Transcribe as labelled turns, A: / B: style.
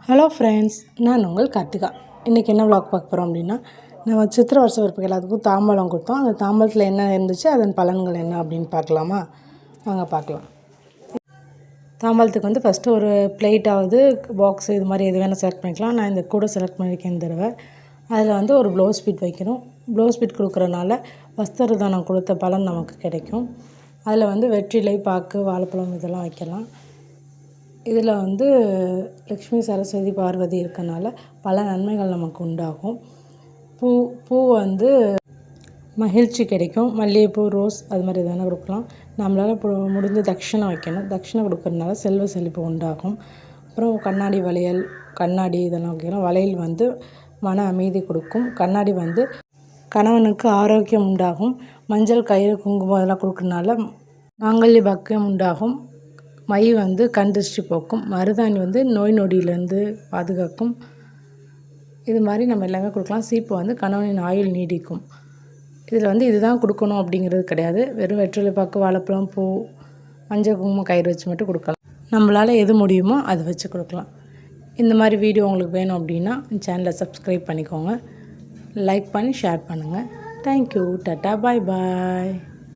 A: Hello friends, நான் உங்கள் கார்த்திகா. இன்றைக்கி என்ன விளாக் பார்க்க போகிறோம் அப்படின்னா, நம்ம சித்திரை வருஷ பிறப்புக்கு எல்லாத்துக்கும் தாம்பழம் கொடுத்தோம். அந்த தாம்பழத்தில் என்ன இருந்துச்சு, அதன் பலன்கள் என்ன அப்படின்னு பார்க்கலாமா? வாங்க பார்க்கலாம். தாம்பழத்துக்கு வந்து ஃபஸ்ட்டு ஒரு பிளேட்டாவது பாக்ஸு இது மாதிரி எது வேணால் செலக்ட் பண்ணிக்கலாம். நான் இந்த கூட செலக்ட் பண்ணியிருக்கேன் இந்த தடவை. அதில் வந்து ஒரு ப்ளவுஸ் பீட் வைக்கணும். ப்ளவுஸ் பீட் கொடுக்குறனால வஸ்திரதானம் கொடுத்த பலன் நமக்கு கிடைக்கும். அதில் வந்து வெற்றிலை, பாக்கு, வாழைப்பழம் இதெல்லாம் வைக்கலாம். இதில் வந்து லக்ஷ்மி, சரஸ்வதி, பார்வதி இருக்கனால பல நன்மைகள் நமக்கு உண்டாகும். பூ வந்து மகிழ்ச்சி கிடைக்கும். மல்லிகைப்பூ, ரோஸ் அது மாதிரி எதுனா கொடுக்கலாம். நம்மளால் முடிஞ்ச தட்சணை வைக்கணும். தட்சணை கொடுக்கறதுனால செல்வ செழிப்பு உண்டாகும். அப்புறம் கண்ணாடி வளையல், கண்ணாடி இதெல்லாம் வைக்கலாம். வளையல் வந்து மன அமைதி கொடுக்கும். கண்ணாடி வந்து கணவனுக்கு ஆரோக்கியம் உண்டாகும். மஞ்சள், கயிறு, குங்குமம் அதெல்லாம் கொடுக்கறனால மாங்கல்ய பாக்கியம் உண்டாகும். மை வந்து கண் திருஷ்டி போக்கும். மருதாணி வந்து நோய் நொடியிலேருந்து பாதுகாக்கும். இது மாதிரி நம்ம எல்லாமே கொடுக்கலாம். சீப்பு வந்து கணவனின் ஆயுள் நீடிக்கும். இதில் வந்து இதுதான் கொடுக்கணும் அப்படிங்கிறது கிடையாது. வெறும் வெற்றிலை பாக்கு, வாழைப்பழம், பூ, மஞ்சள், குங்குமம், கயிறு வச்சு மட்டும் கொடுக்கலாம். நம்மளால் எது முடியுமோ அதை வச்சு கொடுக்கலாம். இந்த மாதிரி வீடியோ உங்களுக்கு வேணும் அப்படின்னா சேனலை சப்ஸ்கிரைப் பண்ணிக்கோங்க. லைக் பண்ணி ஷேர் பண்ணுங்கள். தேங்க்யூ. டாட்டா, பாய் பாய்.